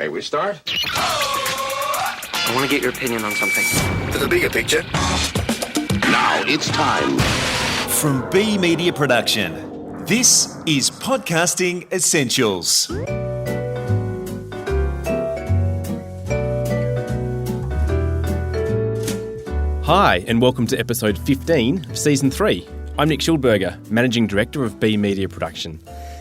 May we start? I want to get your opinion on something. To the bigger picture. Now it's time. From B Media Production, this is Podcasting Essentials. Hi, and welcome to episode 15 of Season 3. I'm Nick Schildberger, Managing Director of B Media Production.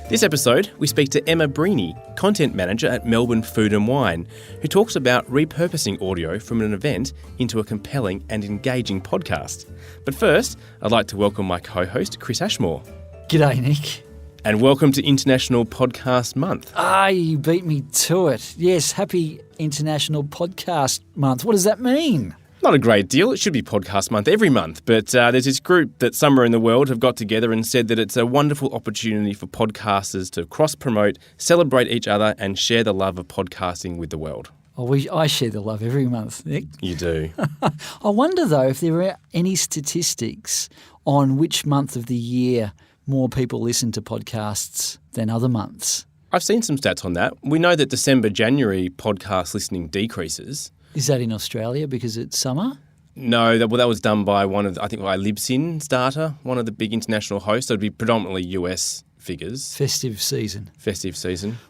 This episode, we speak to Emma Breheny, Content Manager at Melbourne Food Wine, who talks about repurposing audio from an event into a compelling and engaging podcast. But first, I'd like to welcome my co-host, Chris Ashmore. G'day, Nick. And welcome to International Podcast Month. You beat me to it. Yes, happy International Podcast Month. What does that mean? Not a great deal. It should be Podcast Month every month. But there's this group that somewhere in the world have got together and said that it's a wonderful opportunity for podcasters to cross-promote, celebrate each other and share the love of podcasting with the world. I share the love every month, Nick. You do. I wonder, though, if there are any statistics on which month of the year more people listen to podcasts than other months. I've seen some stats on that. We know that December, January podcast listening decreases. Is that in Australia because it's summer? No, that was done by Libsyn Starter, one of the big international hosts. So it'd be predominantly US figures. Festive season.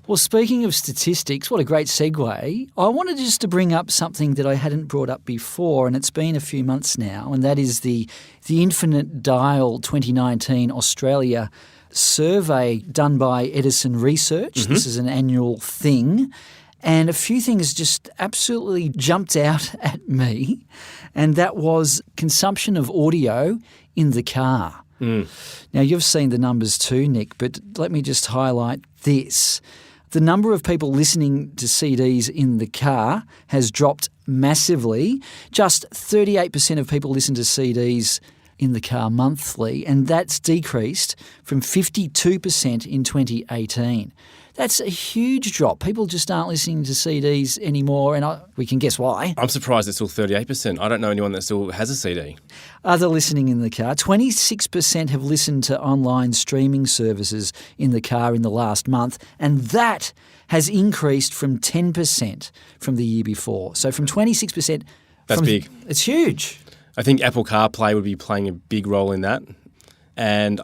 Well, speaking of statistics, what a great segue. I wanted just to bring up something that I hadn't brought up before, and it's been a few months now, and that is the Infinite Dial 2019 Australia survey done by Edison Research. Mm-hmm. This is an annual thing. And a few things just absolutely jumped out at me, and that was consumption of audio in the car. Now, you've seen the numbers too, Nick, but let me just highlight this. The number of people listening to CDs in the car has dropped massively. Just 38% of people listen to CDs in the car monthly, and that's decreased from 52% in 2018. That's a huge drop. People just aren't listening to CDs anymore, and we can guess why. I'm surprised it's still 38%. I don't know anyone that still has a CD. Other listening in the car, 26% have listened to online streaming services in the car in the last month, and that has increased from 10% from the year before. So from 26%... That's big. It's huge. I think Apple CarPlay would be playing a big role in that. And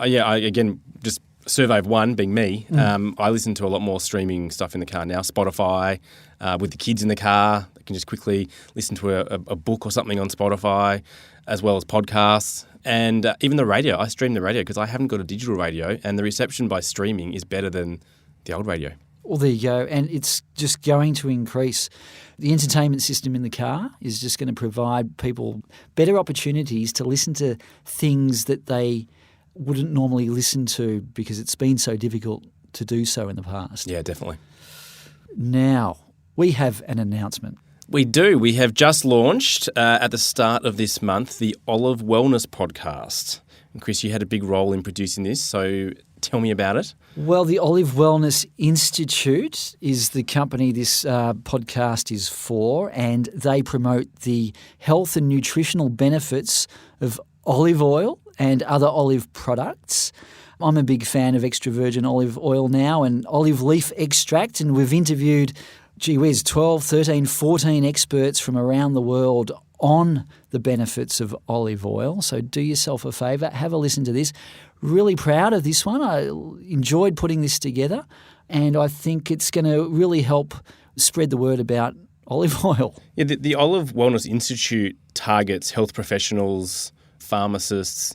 just survey of one being me, I listen to a lot more streaming stuff in the car now. Spotify, with the kids in the car, they can just quickly listen to a book or something on Spotify, as well as podcasts. And even the radio. I stream the radio because I haven't got a digital radio, and the reception by streaming is better than the old radio. Well, there you go. And it's just going to increase. The entertainment system in the car is just going to provide people better opportunities to listen to things that they wouldn't normally listen to because it's been so difficult to do so in the past. Yeah, definitely. Now, we have an announcement. We do. We have just launched at the start of this month the Olive Wellness podcast. And Chris, you had a big role in producing this, so tell me about it. Well, the Olive Wellness Institute is the company this podcast is for, and they promote the health and nutritional benefits of olive oil and other olive products. I'm a big fan of extra virgin olive oil now and olive leaf extract, and we've interviewed, 12, 13, 14 experts from around the world on the benefits of olive oil. So do yourself a favour, have a listen to this. Really proud of this one. I enjoyed putting this together, and I think it's going to really help spread the word about olive oil. Yeah, the Olive Wellness Institute targets health professionals, pharmacists,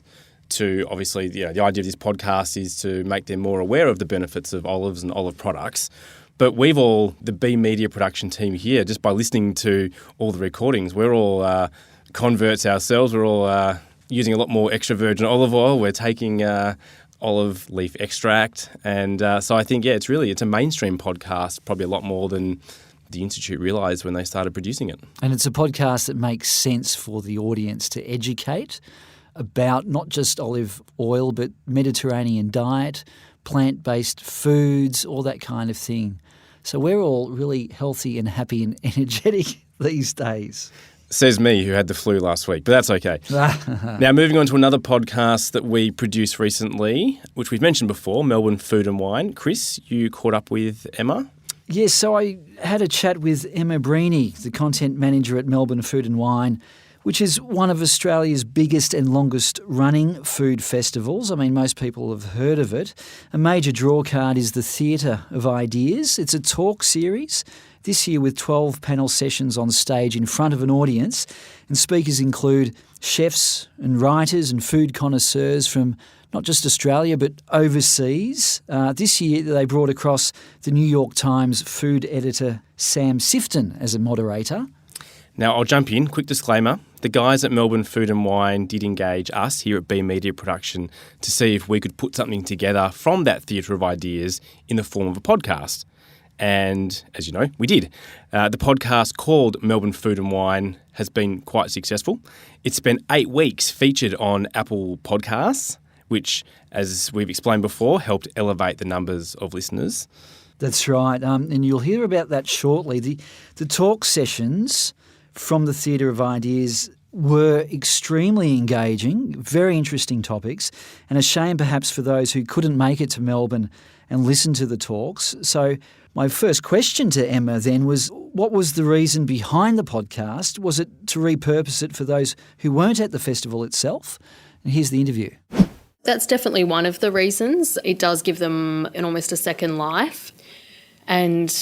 to obviously, the idea of this podcast is to make them more aware of the benefits of olives and olive products. But we've all, the B Media production team here, just by listening to all the recordings, we're all converts ourselves. We're all using a lot more extra virgin olive oil. We're taking olive leaf extract. And so I think, it's a mainstream podcast, probably a lot more than the Institute realised when they started producing it. And it's a podcast that makes sense for the audience to educate about not just olive oil, but Mediterranean diet, plant-based foods, all that kind of thing. So we're all really healthy and happy and energetic these days. Says me, who had the flu last week, but that's okay. Now, moving on to another podcast that we produced recently, which we've mentioned before, Melbourne Food Wine. Chris, you caught up with Emma? Yes, so I had a chat with Emma Breheny, the content manager at Melbourne Food Wine, which is one of Australia's biggest and longest running food festivals. I mean, most people have heard of it. A major draw card is the Theatre of Ideas. It's a talk series, this year with 12 panel sessions on stage in front of an audience, and speakers include chefs and writers and food connoisseurs from not just Australia but overseas. This year they brought across the New York Times food editor Sam Sifton as a moderator. Now, I'll jump in. Quick disclaimer. The guys at Melbourne Food Wine did engage us here at B Media Production to see if we could put something together from that theatre of ideas in the form of a podcast. And, as you know, we did. The podcast, called Melbourne Food Wine, has been quite successful. It's spent 8 weeks featured on Apple Podcasts, which, as we've explained before, helped elevate the numbers of listeners. That's right. And you'll hear about that shortly. The talk sessions from the Theatre of Ideas were extremely engaging, very interesting topics, and a shame perhaps for those who couldn't make it to Melbourne and listen to the talks. So my first question to Emma then was, what was the reason behind the podcast? Was it to repurpose it for those who weren't at the festival itself? And here's the interview. That's definitely one of the reasons. It does give them almost a second life. And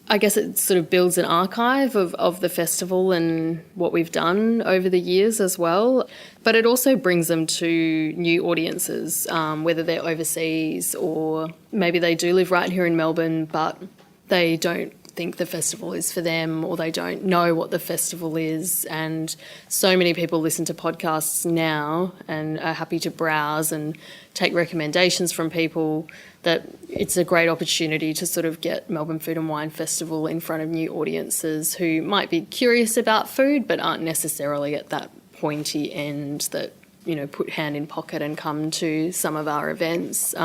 I guess it sort of builds an archive of the festival and what we've done over the years as well. But it also brings them to new audiences, whether they're overseas or maybe they do live right here in Melbourne, but they don't think the festival is for them, or they don't know what the festival is. And so many people listen to podcasts now and are happy to browse and take recommendations from people, that it's a great opportunity to sort of get Melbourne Food Wine Festival in front of new audiences who might be curious about food but aren't necessarily at that pointy end that, you know, put hand in pocket and come to some of our events.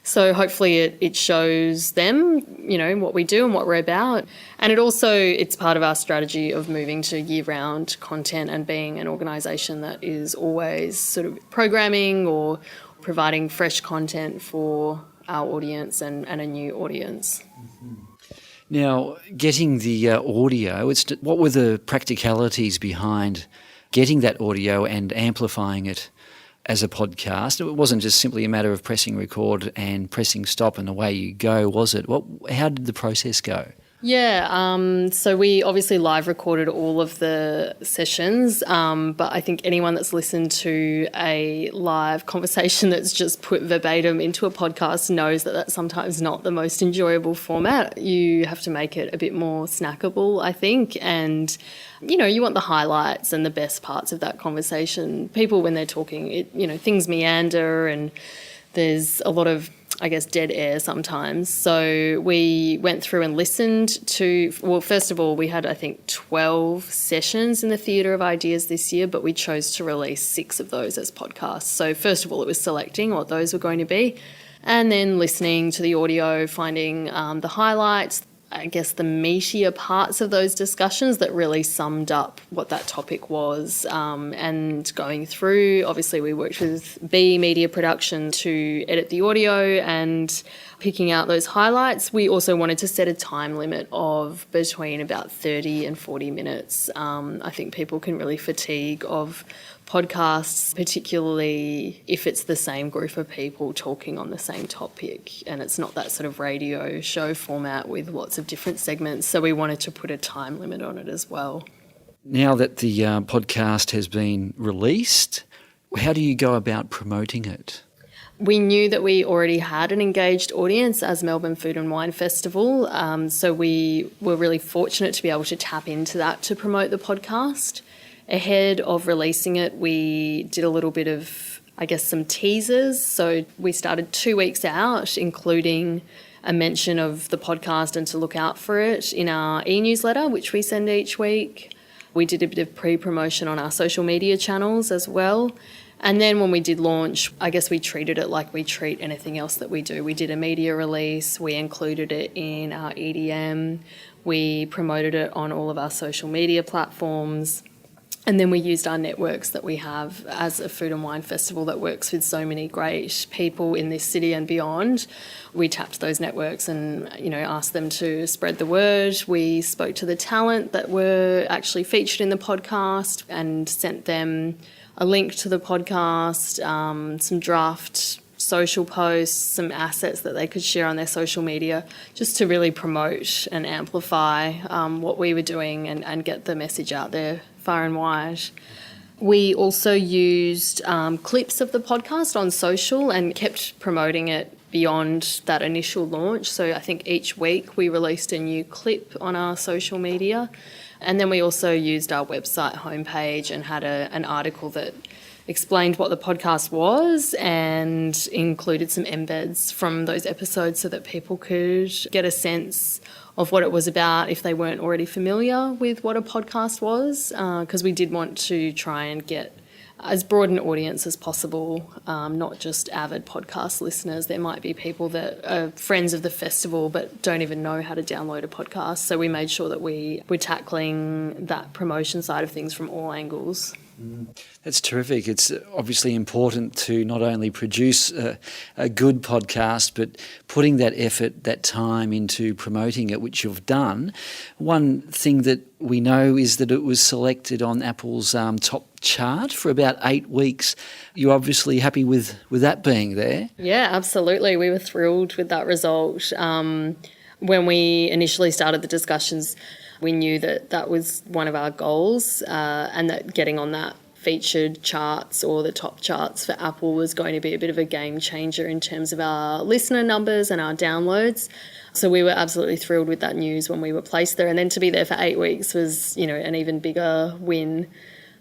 So hopefully it shows them, you know, what we do and what we're about. And it's part of our strategy of moving to year-round content and being an organisation that is always sort of programming or providing fresh content for our audience and a new audience. Now, getting the audio, what were the practicalities behind getting that audio and amplifying it as a podcast? It wasn't just simply a matter of pressing record and pressing stop and away you go, was it? How did the process go? Yeah, so we obviously live recorded all of the sessions, but I think anyone that's listened to a live conversation that's just put verbatim into a podcast knows that that's sometimes not the most enjoyable format. You have to make it a bit more snackable, I think, and you know, you want the highlights and the best parts of that conversation. People, when they're talking, things meander and there's a lot of, I guess, dead air sometimes. So we went through and listened to, well, first of all, we had, I think, 12 sessions in the Theatre of Ideas this year, but we chose to release 6 of those as podcasts. So first of all, it was selecting what those were going to be, and then listening to the audio, finding the highlights, I guess the meatier parts of those discussions that really summed up what that topic was, and going through, obviously we worked with B Media Production to edit the audio and picking out those highlights. We also wanted to set a time limit of between about 30 and 40 minutes. I think people can really fatigue of podcasts, particularly if it's the same group of people talking on the same topic and it's not that sort of radio show format with lots of different segments. So we wanted to put a time limit on it as well. Now that the podcast has been released, how do you go about promoting it? We knew that we already had an engaged audience as Melbourne Food Wine Festival, so we were really fortunate to be able to tap into that to promote the podcast. Ahead of releasing it, we did a little bit of, I guess, some teasers. So we started 2 weeks out, including a mention of the podcast and to look out for it in our e-newsletter, which we send each week. We did a bit of pre-promotion on our social media channels as well. And then when we did launch, I guess we treated it like we treat anything else that we do. We did a media release, we included it in our EDM, we promoted it on all of our social media platforms. And then we used our networks that we have as a food and wine festival that works with so many great people in this city and beyond. We tapped those networks and, asked them to spread the word. We spoke to the talent that were actually featured in the podcast and sent them a link to the podcast, some draft social posts, some assets that they could share on their social media, just to really promote and amplify what we were doing and get the message out there far and wide. We also used clips of the podcast on social and kept promoting it beyond that initial launch. So I think each week we released a new clip on our social media. And then we also used our website homepage and had an article that explained what the podcast was and included some embeds from those episodes so that people could get a sense of what it was about if they weren't already familiar with what a podcast was, because we did want to try and get as broad an audience as possible, not just avid podcast listeners. There might be people that are friends of the festival but don't even know how to download a podcast. So we made sure that we were tackling that promotion side of things from all angles. That's terrific. It's obviously important to not only produce a good podcast, but putting that effort, that time into promoting it, which you've done. One thing that we know is that it was selected on Apple's top chart for about 8 weeks. You're obviously happy with that being there? Yeah, absolutely. We were thrilled with that result. When we initially started the discussions, we knew that was one of our goals, and that getting on that featured charts or the top charts for Apple was going to be a bit of a game changer in terms of our listener numbers and our downloads. So we were absolutely thrilled with that news when we were placed there. And then to be there for 8 weeks was, an even bigger win.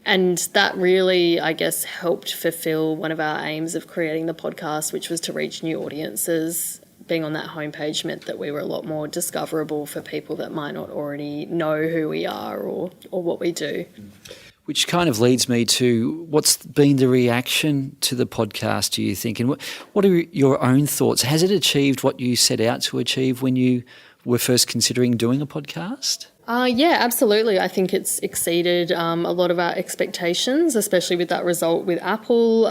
And that really, I guess, helped fulfill one of our aims of creating the podcast, which was to reach new audiences. Being on that homepage meant that we were a lot more discoverable for people that might not already know who we are or what we do. Which kind of leads me to what's been the reaction to the podcast, do you think? And what are your own thoughts? Has it achieved what you set out to achieve when you were first considering doing a podcast? Yeah, absolutely. I think it's exceeded a lot of our expectations, especially with that result with Apple.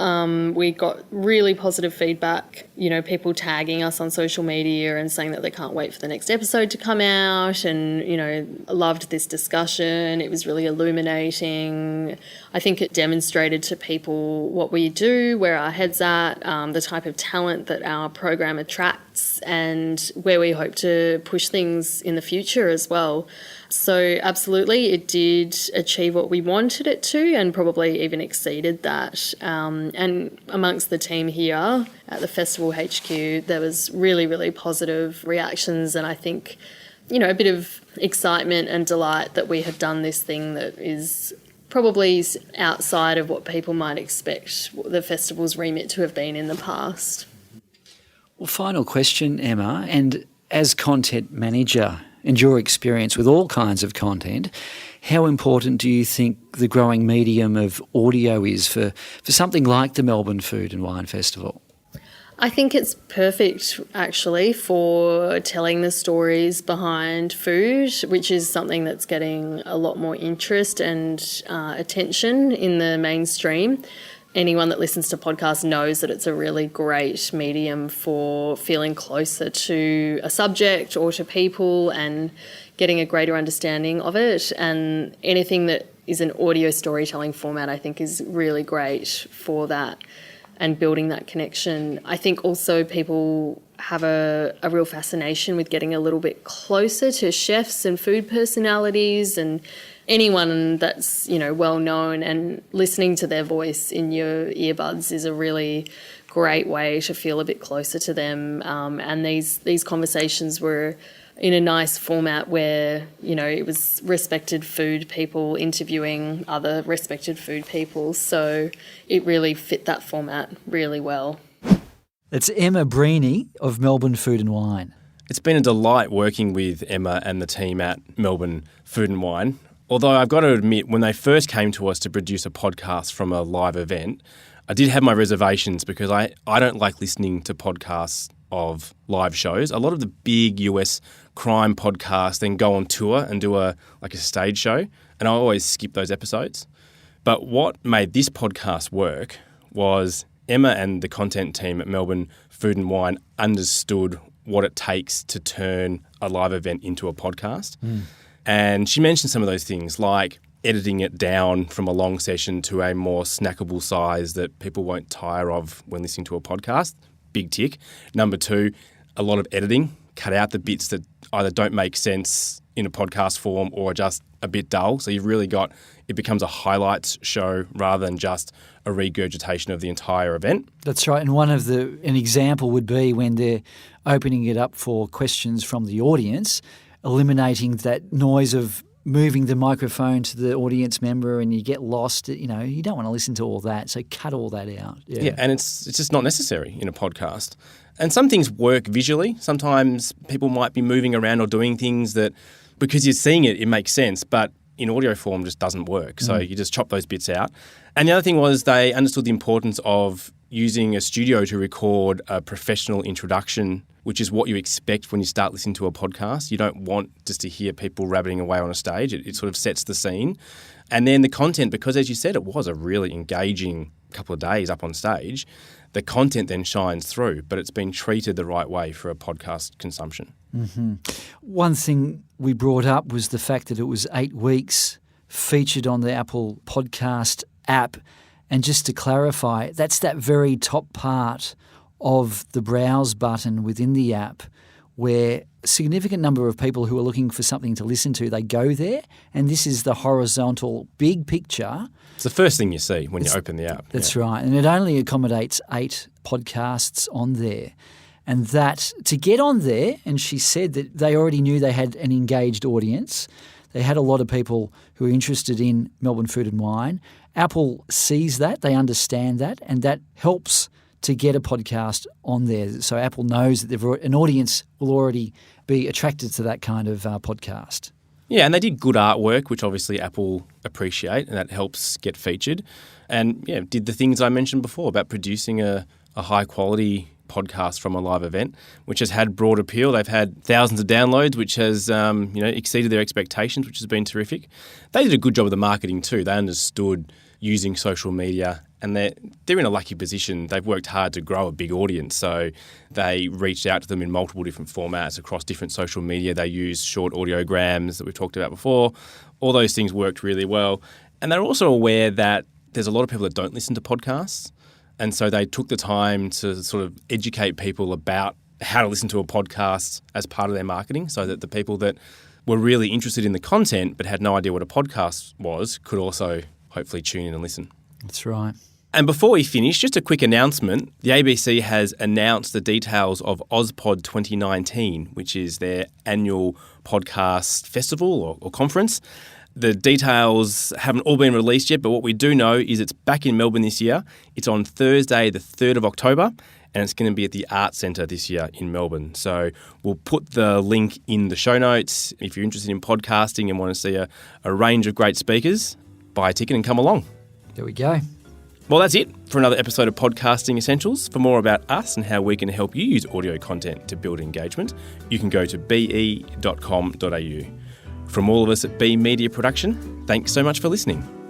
We got really positive feedback, people tagging us on social media and saying that they can't wait for the next episode to come out and, loved this discussion. It was really illuminating. I think it demonstrated to people what we do, where our head's at, the type of talent that our program attracts and where we hope to push things in the future as well. So absolutely, it did achieve what we wanted it to and probably even exceeded that. And amongst the team here at the Festival HQ, there was really, really positive reactions and I think, a bit of excitement and delight that we have done this thing that is probably outside of what people might expect the festival's remit to have been in the past. Well, final question, Emma, and as content manager and your experience with all kinds of content, how important do you think the growing medium of audio is for something like the Melbourne Food and Wine Festival? I think it's perfect, actually, for telling the stories behind food, which is something that's getting a lot more interest and attention in the mainstream. Anyone that listens to podcasts knows that it's a really great medium for feeling closer to a subject or to people and getting a greater understanding of it. And anything that is an audio storytelling format, I think, is really great for that and building that connection. I think also people have a real fascination with getting a little bit closer to chefs and food personalities and anyone that's, well known, and listening to their voice in your earbuds is a really great way to feel a bit closer to them. And these conversations were in a nice format where, it was respected food people interviewing other respected food people. So it really fit that format really well. It's Emma Breheny of Melbourne Food and Wine. It's been a delight working with Emma and the team at Melbourne Food and Wine. Although I've got to admit, when they first came to us to produce a podcast from a live event, I did have my reservations because I don't like listening to podcasts of live shows. A lot of the big US crime podcasts then go on tour and do a stage show, and I always skip those episodes. But what made this podcast work was Emma and the content team at Melbourne Food and Wine understood what it takes to turn a live event into a podcast. And she mentioned some of those things like editing it down from a long session to a more snackable size that people won't tire of when listening to a podcast. Big tick. Number 2, a lot of editing. Cut out the bits that either don't make sense in a podcast form or are just a bit dull. So you've really got, it becomes a highlights show rather than just a regurgitation of the entire event. That's right. And an example would be when they're opening it up for questions from the audience, eliminating that noise of moving the microphone to the audience member and you get lost. You don't want to listen to all that. So cut all that out. Yeah, and it's just not necessary in a podcast. And some things work visually. Sometimes people might be moving around or doing things that, because you're seeing it, it makes sense, but in audio form just doesn't work. So you just chop those bits out. And the other thing was they understood the importance of using a studio to record a professional introduction, which is what you expect when you start listening to a podcast. You don't want just to hear people rabbiting away on a stage. It sort of sets the scene. And then the content, because as you said, it was a really engaging couple of days up on stage, the content then shines through, but it's been treated the right way for a podcast consumption. Mm-hmm. One thing we brought up was the fact that it was 8 weeks featured on the Apple Podcast app. And just to clarify, that's that very top part of the browse button within the app where a significant number of people who are looking for something to listen to, they go there, and this is the horizontal big picture. It's the first thing you see when you open the app. That's right, and it only accommodates 8 podcasts on there. And that, to get on there, and she said that they already knew they had an engaged audience. They had a lot of people who are interested in Melbourne Food and Wine. Apple sees that, they understand that, and that helps to get a podcast on there. So Apple knows that an audience will already be attracted to that kind of podcast. Yeah, and they did good artwork, which obviously Apple appreciate, and that helps get featured. And yeah, did the things I mentioned before about producing a high-quality podcast from a live event, which has had broad appeal. They've had thousands of downloads, which has exceeded their expectations, which has been terrific. They did a good job of the marketing too. They understood using social media, and they're in a lucky position. They've worked hard to grow a big audience, so they reached out to them in multiple different formats across different social media. They used short audiograms that we've talked about before. All those things worked really well. And they're also aware that there's a lot of people that don't listen to podcasts, and so they took the time to sort of educate people about how to listen to a podcast as part of their marketing, so that the people that were really interested in the content but had no idea what a podcast was could also hopefully tune in and listen. That's right. And before we finish, just a quick announcement. The ABC has announced the details of AusPod 2019, which is their annual podcast festival or conference. The details haven't all been released yet, but what we do know is it's back in Melbourne this year. It's on Thursday, the 3rd of October, and it's going to be at the Arts Centre this year in Melbourne. So we'll put the link in the show notes. If you're interested in podcasting and want to see a range of great speakers, buy a ticket and come along. There we go. Well, that's it for another episode of Podcasting Essentials. For more about us and how we can help you use audio content to build engagement, you can go to be.com.au. From all of us at B Media Production, thanks so much for listening.